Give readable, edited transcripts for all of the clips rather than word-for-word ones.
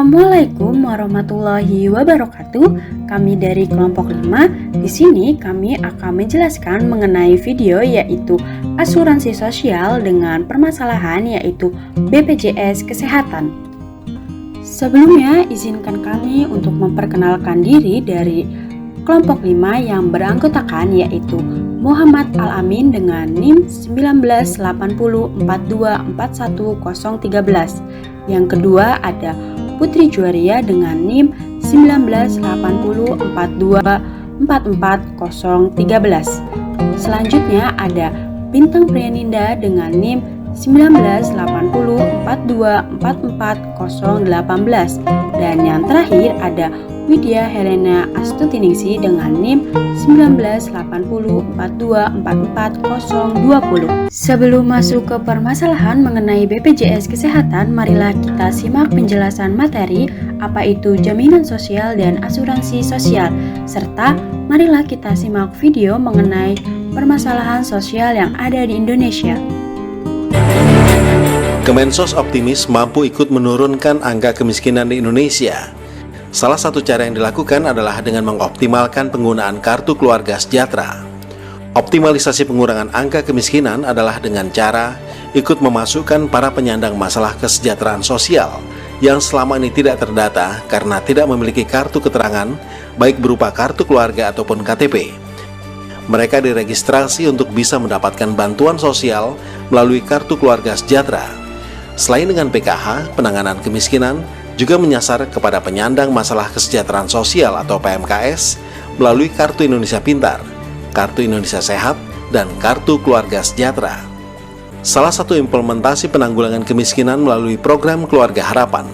Assalamualaikum warahmatullahi wabarakatuh. Kami dari kelompok 5. Di sini kami akan menjelaskan mengenai video yaitu asuransi sosial dengan permasalahan yaitu BPJS Kesehatan. Sebelumnya izinkan kami untuk memperkenalkan diri dari kelompok 5 yang beranggotakan yaitu Muhammad Al-Amin dengan NIM 1980424113. Yang kedua ada Putri Juwaria dengan NIM 198042444013. Selanjutnya ada Bintang Priyaninda dengan NIM 198042444018. Dan yang terakhir ada Widya Helena Astutiningsih dengan NIM 198042444020. Sebelum masuk ke permasalahan mengenai BPJS Kesehatan, marilah kita simak penjelasan materi apa itu jaminan sosial dan asuransi sosial, serta marilah kita simak video mengenai permasalahan sosial yang ada di Indonesia. Kemensos optimis mampu ikut menurunkan angka kemiskinan di Indonesia. Salah satu cara yang dilakukan adalah dengan mengoptimalkan penggunaan kartu keluarga sejahtera. Optimalisasi pengurangan angka kemiskinan adalah dengan cara ikut memasukkan para penyandang masalah kesejahteraan sosial yang selama ini tidak terdata karena tidak memiliki kartu keterangan, baik berupa kartu keluarga ataupun KTP. Mereka diregistrasi untuk bisa mendapatkan bantuan sosial melalui kartu keluarga sejahtera. Selain dengan PKH, penanganan kemiskinan juga menyasar kepada penyandang masalah kesejahteraan sosial atau PMKS melalui Kartu Indonesia Pintar, Kartu Indonesia Sehat, dan Kartu Keluarga Sejahtera. Salah satu implementasi penanggulangan kemiskinan melalui program Keluarga Harapan.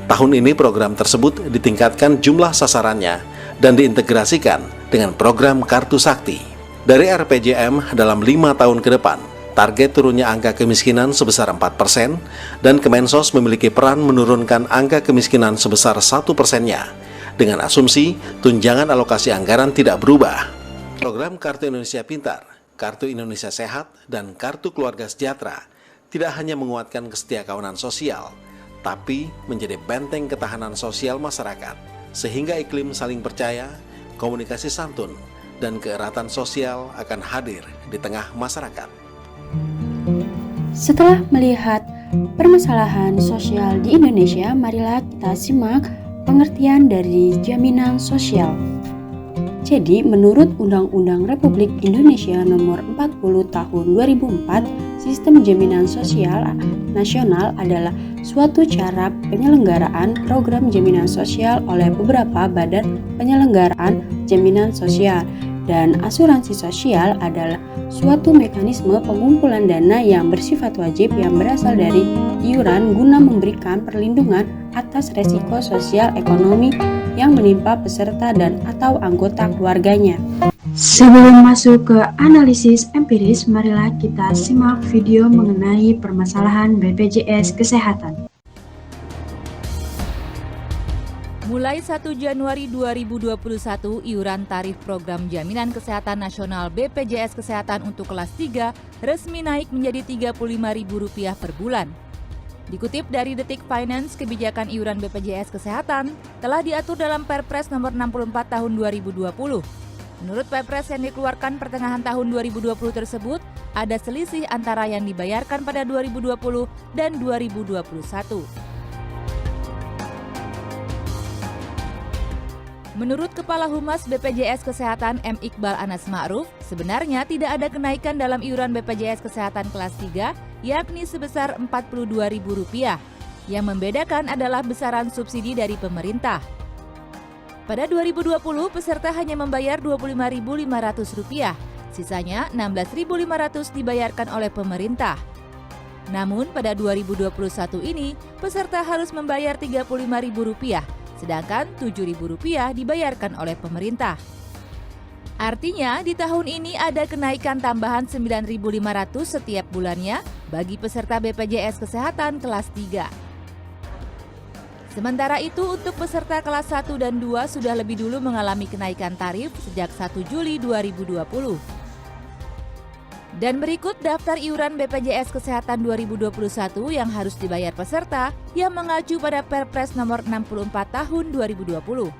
Tahun ini program tersebut ditingkatkan jumlah sasarannya dan diintegrasikan dengan program Kartu Sakti. Dari RPJM dalam 5 tahun ke depan, target turunnya angka kemiskinan sebesar 4% dan Kemensos memiliki peran menurunkan angka kemiskinan sebesar 1%-nya dengan asumsi tunjangan alokasi anggaran tidak berubah. Program Kartu Indonesia Pintar, Kartu Indonesia Sehat, dan Kartu Keluarga Sejahtera tidak hanya menguatkan kesetiakawanan sosial, tapi menjadi benteng ketahanan sosial masyarakat, sehingga iklim saling percaya, komunikasi santun, dan keeratan sosial akan hadir di tengah masyarakat. Setelah melihat permasalahan sosial di Indonesia, marilah kita simak pengertian dari jaminan sosial. Jadi, menurut Undang-Undang Republik Indonesia Nomor 40 Tahun 2004, sistem jaminan sosial nasional adalah suatu cara penyelenggaraan program jaminan sosial oleh beberapa badan penyelenggaraan jaminan sosial. Dan asuransi sosial adalah suatu mekanisme pengumpulan dana yang bersifat wajib yang berasal dari iuran guna memberikan perlindungan atas resiko sosial ekonomi yang menimpa peserta dan atau anggota keluarganya. Sebelum masuk ke analisis empiris, marilah kita simak video mengenai permasalahan BPJS Kesehatan. Mulai 1 Januari 2021, iuran tarif program Jaminan Kesehatan Nasional BPJS Kesehatan untuk kelas 3 resmi naik menjadi Rp35.000 per bulan. Dikutip dari Detik Finance, kebijakan iuran BPJS Kesehatan telah diatur dalam Perpres nomor 64 tahun 2020. Menurut Perpres yang dikeluarkan pertengahan tahun 2020 tersebut, ada selisih antara yang dibayarkan pada 2020 dan 2021. Menurut Kepala Humas BPJS Kesehatan M. Iqbal Anas Ma'ruf, sebenarnya tidak ada kenaikan dalam iuran BPJS Kesehatan kelas 3, yakni sebesar Rp42.000. Yang membedakan adalah besaran subsidi dari pemerintah. Pada 2020, peserta hanya membayar Rp25.500, sisanya Rp16.500 dibayarkan oleh pemerintah. Namun pada 2021 ini, peserta harus membayar Rp35.000, sedangkan Rp7.000 dibayarkan oleh pemerintah. Artinya, di tahun ini ada kenaikan tambahan Rp9.500 setiap bulannya bagi peserta BPJS Kesehatan kelas 3. Sementara itu, untuk peserta kelas 1 dan 2 sudah lebih dulu mengalami kenaikan tarif sejak 1 Juli 2020. Dan berikut daftar iuran BPJS Kesehatan 2021 yang harus dibayar peserta yang mengacu pada Perpres nomor 64 tahun 2020.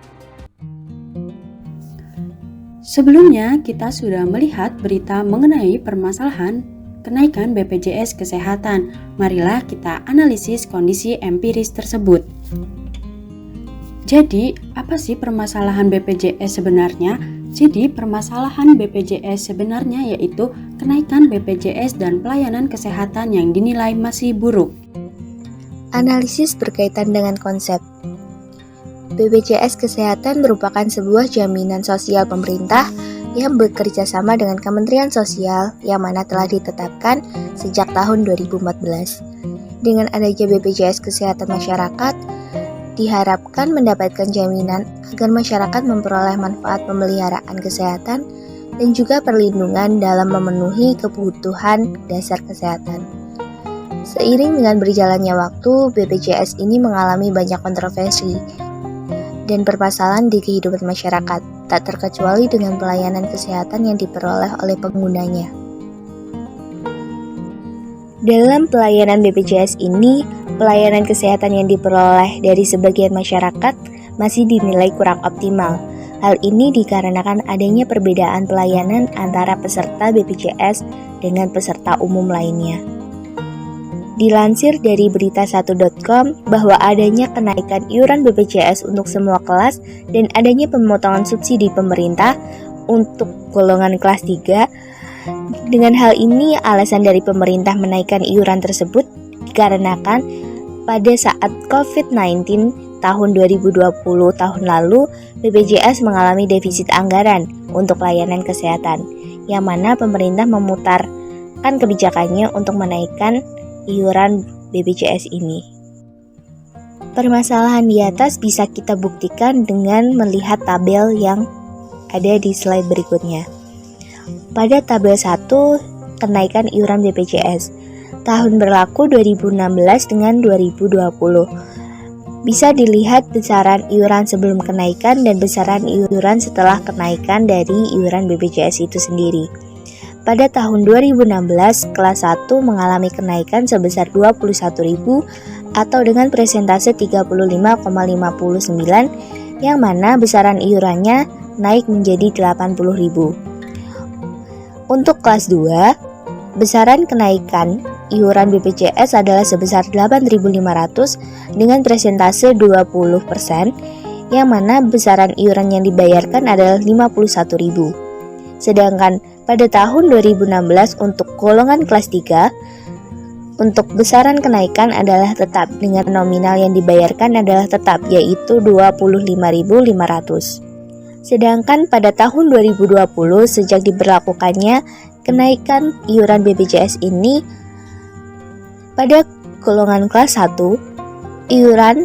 Sebelumnya, kita sudah melihat berita mengenai permasalahan kenaikan BPJS Kesehatan. Marilah kita analisis kondisi empiris tersebut. Jadi, apa sih permasalahan BPJS sebenarnya? Jadi, permasalahan BPJS sebenarnya yaitu kenaikan BPJS dan pelayanan kesehatan yang dinilai masih buruk. Analisis berkaitan dengan konsep. BPJS Kesehatan merupakan sebuah jaminan sosial pemerintah yang bekerja sama dengan Kementerian Sosial yang mana telah ditetapkan sejak tahun 2014. Dengan adanya BPJS Kesehatan masyarakat, diharapkan mendapatkan jaminan agar masyarakat memperoleh manfaat pemeliharaan kesehatan dan juga perlindungan dalam memenuhi kebutuhan dasar kesehatan. Seiring dengan berjalannya waktu, BPJS ini mengalami banyak kontroversi dan permasalahan di kehidupan masyarakat, tak terkecuali dengan pelayanan kesehatan yang diperoleh oleh penggunanya. Dalam pelayanan BPJS ini, pelayanan kesehatan yang diperoleh dari sebagian masyarakat masih dinilai kurang optimal. Hal ini dikarenakan adanya perbedaan pelayanan antara peserta BPJS dengan peserta umum lainnya. Dilansir dari berita1.com bahwa adanya kenaikan iuran BPJS untuk semua kelas dan adanya pemotongan subsidi pemerintah untuk golongan kelas 3. Dengan hal ini, alasan dari pemerintah menaikkan iuran tersebut dikarenakan pada saat COVID-19 tahun 2020 tahun lalu, BPJS mengalami defisit anggaran untuk layanan kesehatan, yang mana pemerintah memutarkan kebijakannya untuk menaikkan iuran BPJS ini. Permasalahan di atas bisa kita buktikan dengan melihat tabel yang ada di slide berikutnya. Pada tabel 1, kenaikan iuran BPJS tahun berlaku 2016 dengan 2020. Bisa dilihat besaran iuran sebelum kenaikan dan besaran iuran setelah kenaikan dari iuran BPJS itu sendiri. Pada tahun 2016, kelas 1 mengalami kenaikan sebesar 21.000 atau dengan persentase 35,59 yang mana besaran iurannya naik menjadi 80.000. Untuk kelas 2, besaran kenaikan iuran BPJS adalah sebesar 8.500 dengan persentase 20% yang mana besaran iuran yang dibayarkan adalah 51.000. Sedangkan pada tahun 2016 untuk golongan kelas 3, untuk besaran kenaikan adalah tetap dengan nominal yang dibayarkan adalah tetap yaitu 25.500. Sedangkan pada tahun 2020 sejak diberlakukannya kenaikan iuran BPJS ini pada golongan kelas 1, iuran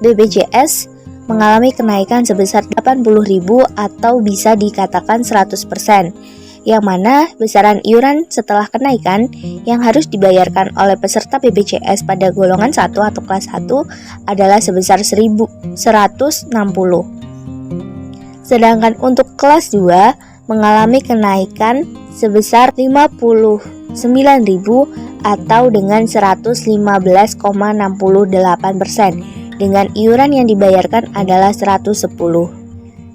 BPJS mengalami kenaikan sebesar 80.000 atau bisa dikatakan 100%, yang mana besaran iuran setelah kenaikan yang harus dibayarkan oleh peserta BPJS pada golongan 1 atau kelas 1 adalah sebesar 1.160. Sedangkan untuk kelas 2 mengalami kenaikan sebesar 59.000 atau dengan 115,68%. Dengan iuran yang dibayarkan adalah 110.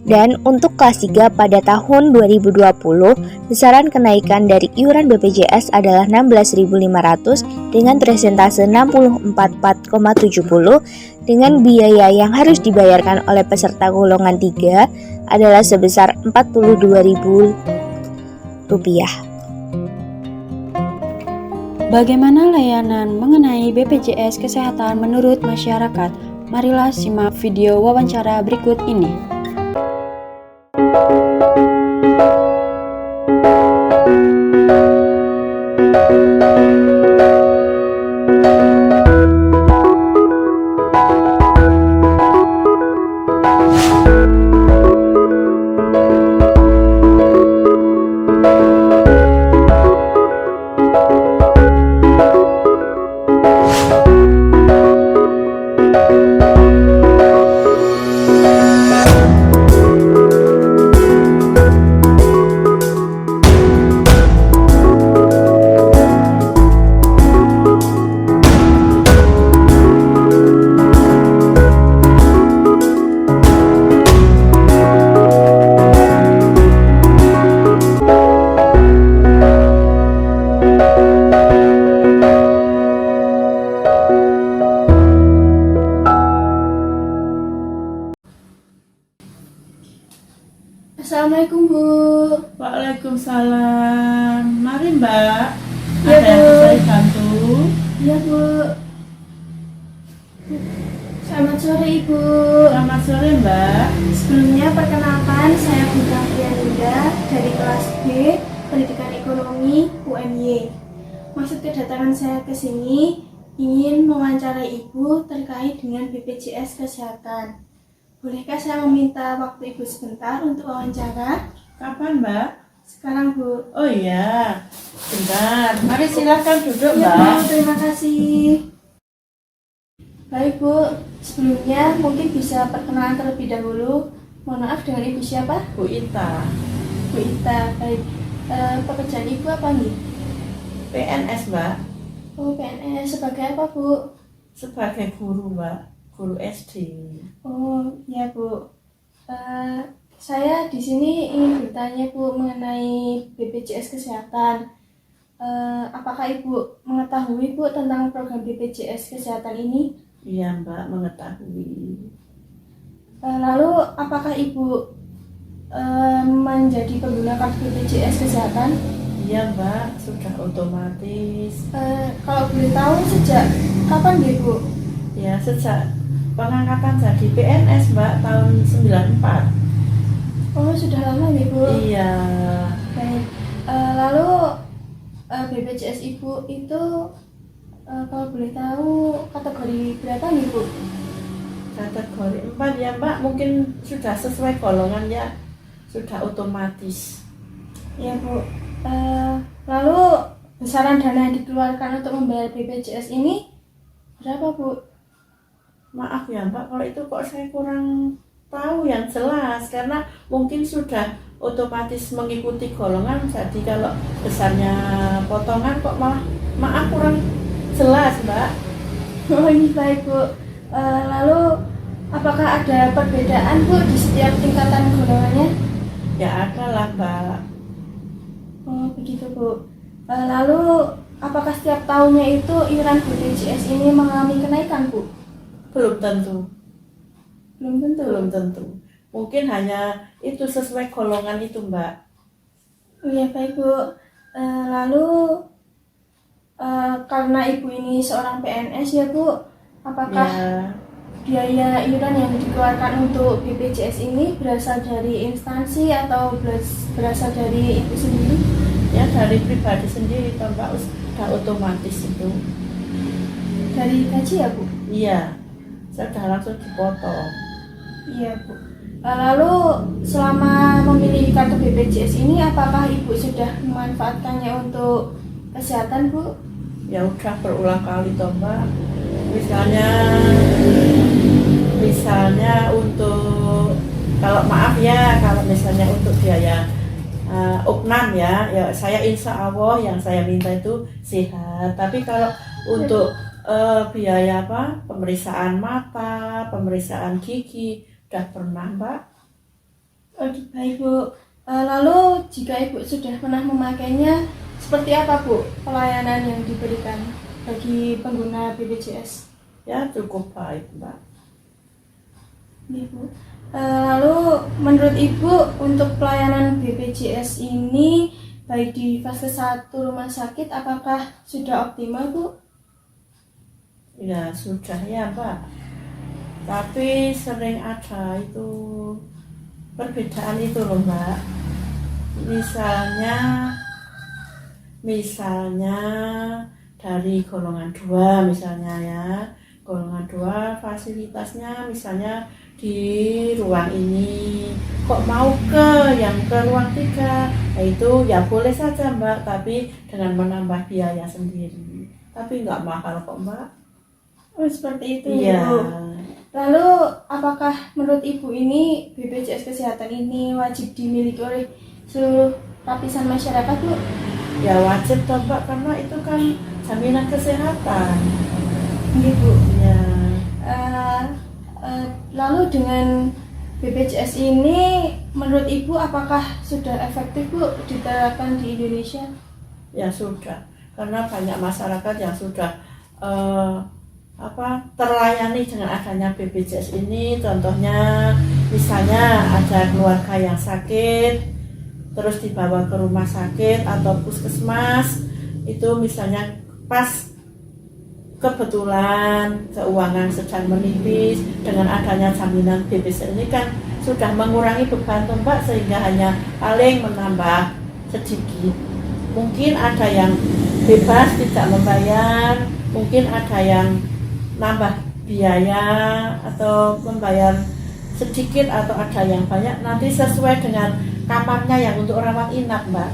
Dan untuk kelas 3 pada tahun 2020, besaran kenaikan dari iuran BPJS adalah 16.500 dengan persentase 64,70 dengan biaya yang harus dibayarkan oleh peserta golongan 3 adalah sebesar Rp42.000. Bagaimana layanan mengenai BPJS Kesehatan menurut masyarakat? Marilah simak video wawancara berikut ini. Assalamualaikum Bu. Waalaikumsalam. Mari Mbak. Ya, Ada yang Bu. bisa dibantu? Iya Bu. Selamat sore Ibu. Selamat sore Mbak. Sebelumnya perkenalkan saya Bunda Priyanida dari kelas B Pendidikan Ekonomi UMY. Maksud kedatangan saya ke sini ingin mewawancarai Ibu terkait dengan BPJS Kesehatan. Bolehkah saya meminta waktu Ibu sebentar untuk wawancara? Kapan Mbak? Sekarang Bu. Oh iya. Bentar. Mari silahkan duduk Ya Mbak. Bu, terima kasih. Baik Bu, sebelumnya mungkin bisa perkenalan terlebih dahulu. Mohon maaf, dengan Ibu siapa? Bu Ita. Bu Ita. Baik. Pekerjaan Ibu apa nih? PNS Mbak. Oh, PNS. Sebagai apa Bu? Sebagai guru Mbak. Guru SD. Oh, ya Bu. Saya di sini ingin bertanya Bu mengenai BPJS Kesehatan. Apakah Ibu mengetahui Bu tentang program BPJS Kesehatan ini? Iya Mbak, mengetahui. Lalu apakah Ibu menjadi pengguna kartu BPJS Kesehatan? Iya Mbak, sudah otomatis. Kalau boleh tahu sejak kapan Bu? Ya, sejak pengangkatan jadi PNS Mbak tahun 94. Oh, sudah lama Bu? Iya. Baik. Lalu BPJS Ibu itu kalau boleh tahu kategori berapa nih Bu? Kategori 4 ya Mbak, mungkin sudah sesuai golongan ya, sudah otomatis. Ya Bu. Lalu besaran dana yang dikeluarkan untuk membayar BPJS ini berapa Bu? Maaf ya Mbak, kalau itu kok saya kurang tahu yang jelas, karena mungkin sudah otomatis mengikuti golongan, jadi kalau besarnya potongan kok maaf kurang jelas Mbak. Oh ini baik Bu. Lalu apakah ada perbedaan Bu di setiap tingkatan golongannya? Ya ada lah Mbak. Oh begitu Bu. Lalu apakah setiap tahunnya itu iuran BPJS ini mengalami kenaikan Bu? Belum tentu. Belum tentu. Belum tentu. Mungkin hanya itu sesuai golongan itu Mbak. Oh ya baik Bu. Lalu karena Ibu ini seorang PNS ya Bu, apakah Ya, biaya iuran yang dikeluarkan untuk BPJS ini berasal dari instansi atau berasal dari Ibu sendiri? ya dari pribadi sendiri toh Mbak, sudah otomatis itu. Dari gaji ya Bu? Iya, sudah langsung dipotong. Iya Bu. Lalu selama memilih kartu BPJS ini apakah Ibu sudah memanfaatkannya untuk kesehatan Bu? Ya udah berulang kali toh Mbak. Misalnya untuk, kalau maaf ya, kalau misalnya untuk biaya opnam ya saya insya Allah yang saya minta itu sehat. Tapi kalau untuk biaya pemeriksaan mata, pemeriksaan gigi udah pernah Mbak. Oh, baik Bu. Lalu jika Ibu sudah pernah memakainya, seperti apa Bu pelayanan yang diberikan bagi pengguna BPJS? Ya cukup baik Mbak. Iya Bu. Lalu menurut Ibu untuk pelayanan BPJS ini baik di fase 1 rumah sakit apakah sudah optimal Bu? Ya sudah ya Mbak. Tapi sering ada itu perbedaan itu loh Mbak. Misalnya dari golongan 2 misalnya ya. Golongan 2 fasilitasnya misalnya di ruang ini, kok mau ke ruang 3, nah itu ya boleh saja Mbak, tapi dengan menambah biaya sendiri, tapi nggak mahal kok Mbak. Oh seperti itu Iya. Bu. Lalu apakah menurut Ibu ini BPJS Kesehatan ini wajib dimiliki oleh seluruh lapisan masyarakat Bu? Ya wajib toh Mbak, karena itu kan jaminan kesehatan. Gitu. Ya. Lalu dengan BPJS ini menurut Ibu apakah sudah efektif Bu diterapkan di Indonesia? Ya sudah, karena banyak masyarakat yang sudah terlayani dengan adanya BPJS ini. Contohnya misalnya ada keluarga yang sakit terus dibawa ke rumah sakit atau puskesmas, itu misalnya pas kebetulan keuangan sedang menipis, dengan adanya jaminan BPJS ini kan sudah mengurangi beban tuh Mbak, sehingga hanya paling menambah sedikit. Mungkin ada yang bebas tidak membayar, mungkin ada yang nambah biaya atau membayar sedikit, atau ada yang banyak, nanti sesuai dengan kamarnya yang untuk rawat inap Mbak.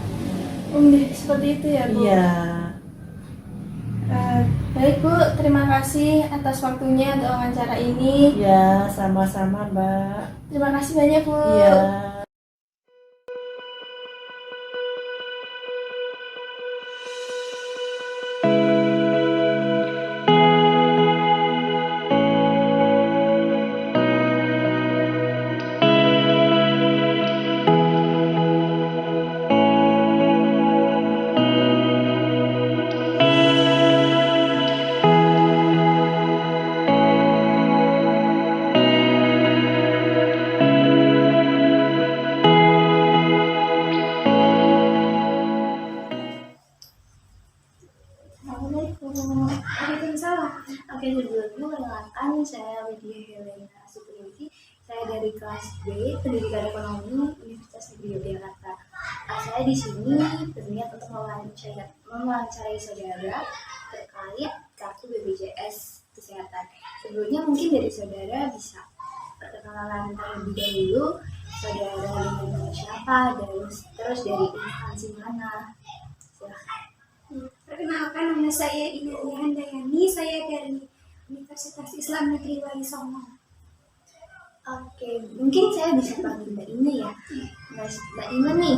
Seperti itu ya Bu? Iya. Baik Bu, terima kasih atas waktunya untuk wawancara ini. Ya, sama-sama Mbak. Terima kasih banyak Bu. Iya. Waalaikumsalam. Oke, sebelumnya perkenalkan saya Widya Helena Supriyanti. Saya dari kelas B Pendidikan Ekonomi Universitas Negeri Yogyakarta. Saya di sini berniat untuk mewawancarai saudara terkait kartu BPJS Kesehatan. Sebelumnya mungkin dari saudara bisa perkenalan terlebih dahulu, saudara dengan siapa dan terus dari instansi mana. Silahkan. Perkenalkan, nama saya Ina Handayani, saya dari Universitas Islam Negeri Wali Songo. Oke, mungkin saya bisa panggil Mbak Ina ya. Mbak Ina nih,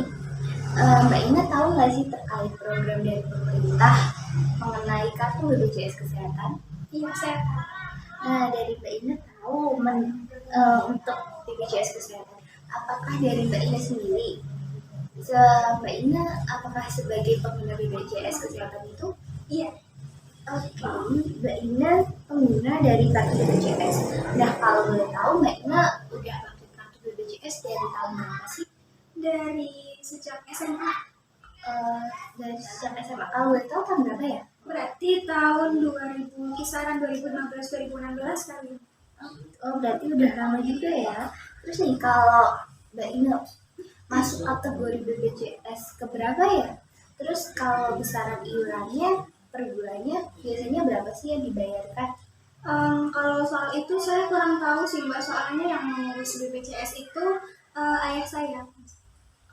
Mbak Ina tahu nggak sih terkait program dari pemerintah mengenai kartu BPJS Kesehatan? Iya, saya tahu. Nah, dari Mbak Ina tahu untuk BPJS Kesehatan, apakah dari Mbak Ina sendiri? Mbak Ina, apakah sebagai pengguna BPJS Kesehatan itu? Iya. Oke, Mbak Ina pengguna dari kartu BPJS. Nah, kalau boleh tahu Mbak Ina udah pakai kartu BPJS dari tahun berapa sih? Dari sejak SMA. Dari sejak SMA. Kalau boleh tahu tahun berapa ya? Berarti tahun 2000, kisaran 2015-2016 kali. Oh, berarti udah lama juga ya. Terus nih, kalau Mbak Ina masuk kategori BPJS keberapa ya? Terus kalau besaran iurannya per bulannya biasanya berapa sih yang dibayarkan? Kalau soal itu saya kurang tahu sih Mbak, soalnya yang mengurus BPJS itu ayah saya.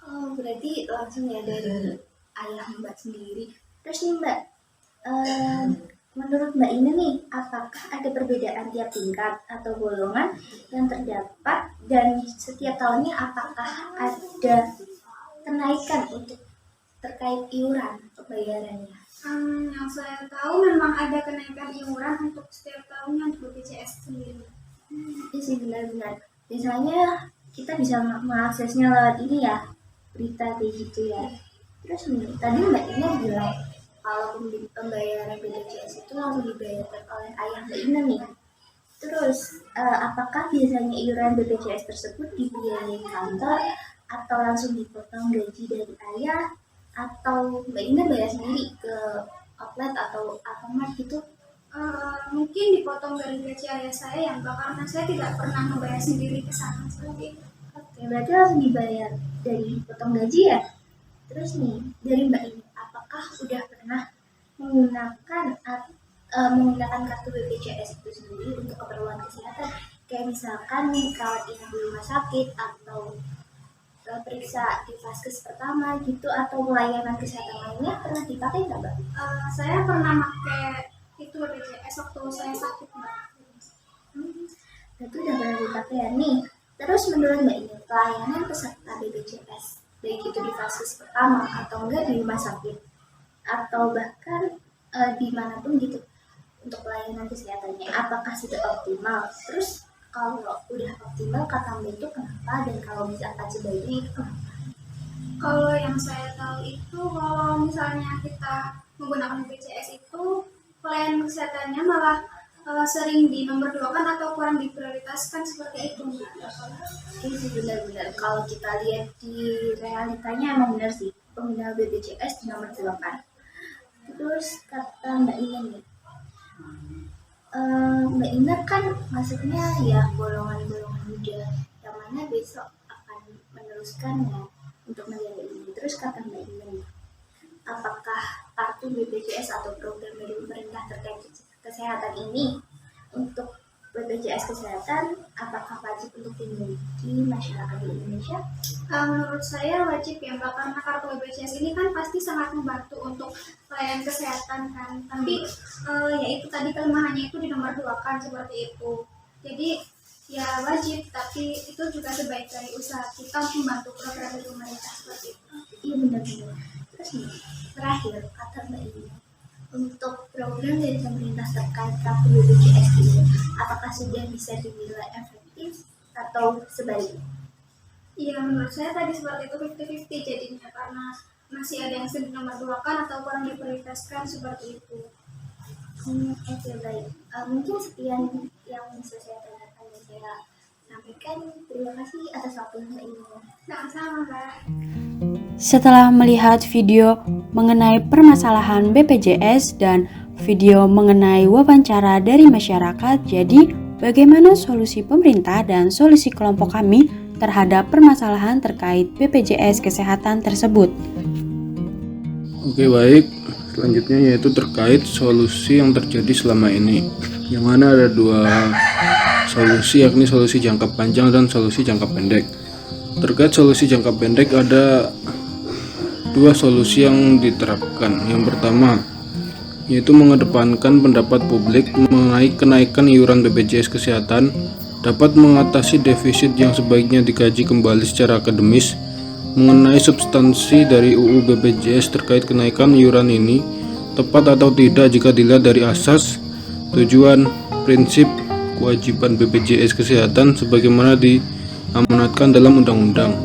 Oh, berarti langsung ya dari ayah Mbak sendiri. Terus nih Mbak, menurut Mbak Ina nih, apakah ada perbedaan tiap tingkat atau golongan yang terdapat, dan setiap tahunnya apakah ada kenaikan untuk terkait iuran pembayarannya? Yang saya tahu memang ada kenaikan iuran untuk setiap tahunnya untuk BPJS sendiri. Iya sih, benar-benar. Biasanya kita bisa mengaksesnya lewat ini ya, berita kayak gitu ya. Terus nih, tadi Mbak Ina bilang kalau pembayaran BPJS itu langsung dibayarkan oleh ayah Mbak Ina nih. Terus, apakah biasanya iuran BPJS tersebut dibiayai kantor atau langsung dipotong gaji dari ayah, atau Mbak Ina bayar sendiri ke outlet atau Alfamart gitu? Mungkin dipotong dari gaji ayah saya ya Mbak, karena saya tidak pernah membayar sendiri ke sana seperti itu. Oke, berarti langsung dibayar dari potong gaji ya? Terus nih, dari Mbak Ina, apakah udah pernah menggunakan kartu BPJS itu sendiri untuk keperluan kesehatan? Kayak misalkan nih, kalau inap di rumah sakit atau periksa di vaskes pertama gitu, atau pelayanan kesehatan lainnya pernah dipakai nggak Mbak? Saya pernah pakai itu BPJS waktu saya sakit Mbak. Itu udah pernah dipakai ya nih. Terus menurut Mbak Ina, pelayanan peserta BPJS baik itu di vaskes pertama atau enggak di rumah sakit atau bahkan dimanapun gitu, untuk pelayanan kesehatannya apakah sudah optimal? Terus kalau udah optimal kata Mbak itu kenapa, dan kalau misalkan sebaiknya itu kenapa? Kalau yang saya tahu itu, kalau misalnya kita menggunakan BPJS itu pelayanan kesehatannya malah sering di nomor 2 kan atau kurang diprioritaskan seperti itu Mbak. Ini sih benar-benar kalau kita lihat di realitanya emang benar sih pengguna BPJS di nomor 2 kan. Terus kata Mbak Ina nih, Mbak Ina kan maksudnya ya golongan-golongan muda yang mana besok akan meneruskannya untuk menjadi ini. Terus kata Mbak Ina nih, apakah kartu BPJS atau program dari pemerintah terkait kesehatan ini untuk BPJS Kesehatan apakah wajib untuk dimiliki masyarakat di Indonesia? Menurut saya wajib ya Mbak, karena kartu BPJS ini kan pasti sangat membantu untuk pelayanan kesehatan kan. Tapi ya itu tadi kelemahannya itu di nomor 2 kan seperti itu. Jadi ya wajib, tapi itu juga sebaik dari usaha kita untuk membantu program dari pemerintah seperti itu. Iya benar-benar. Terus nih, terakhir kata Mbak Ina, untuk program dari pemerintah terkait kartu BPJS ini, apakah sudah bisa dinilai efektif atau sebaliknya? Iya, menurut saya tadi seperti itu 50-50 jadinya, karena masih ada yang sedang nomor 2 kan atau kurang diprioritaskan seperti itu. Oke, baik. Mungkin sekian yang bisa saya tanyakan dan saya sampaikan. Terima kasih atas waktunya ini. Sama-sama Mbak. Setelah melihat video mengenai permasalahan BPJS dan video mengenai wawancara dari masyarakat, jadi bagaimana solusi pemerintah dan solusi kelompok kami terhadap permasalahan terkait BPJS Kesehatan tersebut? Oke, baik. Selanjutnya yaitu terkait solusi yang terjadi selama ini, yang mana ada dua solusi, yakni solusi jangka panjang dan solusi jangka pendek. Terkait solusi jangka pendek ada dua solusi yang diterapkan. Yang pertama yaitu mengedepankan pendapat publik mengenai kenaikan iuran BPJS Kesehatan dapat mengatasi defisit yang sebaiknya dikaji kembali secara akademis mengenai substansi dari UU BPJS terkait kenaikan iuran ini tepat atau tidak jika dilihat dari asas, tujuan, prinsip, kewajiban BPJS Kesehatan sebagaimana diamanatkan dalam undang-undang.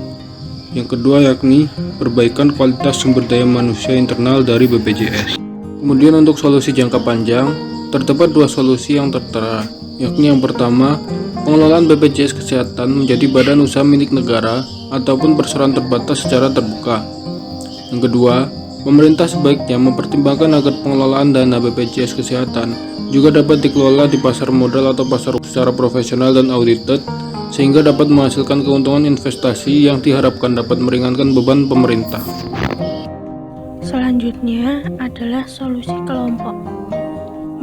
Yang kedua yakni perbaikan kualitas sumber daya manusia internal dari BPJS. Kemudian untuk solusi jangka panjang, terdapat dua solusi yang tertera, yakni yang pertama, pengelolaan BPJS Kesehatan menjadi badan usaha milik negara ataupun perseroan terbatas secara terbuka. Yang kedua, pemerintah sebaiknya mempertimbangkan agar pengelolaan dana BPJS Kesehatan juga dapat dikelola di pasar modal atau pasar secara profesional dan audited, sehingga dapat menghasilkan keuntungan investasi yang diharapkan dapat meringankan beban pemerintah. Selanjutnya adalah solusi kelompok.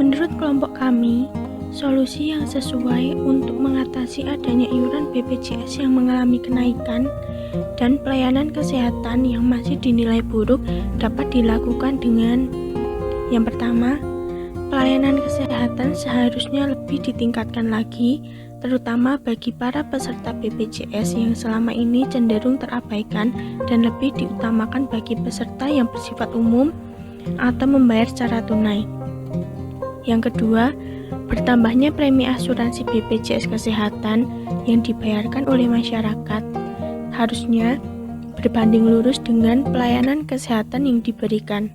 Menurut kelompok kami, solusi yang sesuai untuk mengatasi adanya iuran BPJS yang mengalami kenaikan dan pelayanan kesehatan yang masih dinilai buruk dapat dilakukan dengan yang pertama, pelayanan kesehatan seharusnya lebih ditingkatkan lagi, terutama bagi para peserta BPJS yang selama ini cenderung terabaikan dan lebih diutamakan bagi peserta yang bersifat umum atau membayar secara tunai. Yang kedua, bertambahnya premi asuransi BPJS Kesehatan yang dibayarkan oleh masyarakat harusnya berbanding lurus dengan pelayanan kesehatan yang diberikan.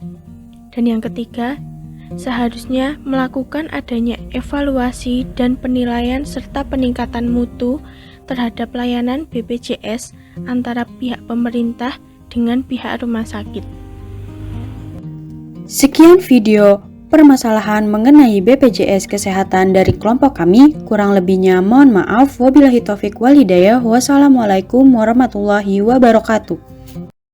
Dan yang ketiga, seharusnya melakukan adanya evaluasi dan penilaian serta peningkatan mutu terhadap layanan BPJS antara pihak pemerintah dengan pihak rumah sakit. Sekian video permasalahan mengenai BPJS Kesehatan dari kelompok kami. Kurang lebihnya mohon maaf. Wabillahi taufik walhidayah. Wassalamualaikum warahmatullahi wabarakatuh.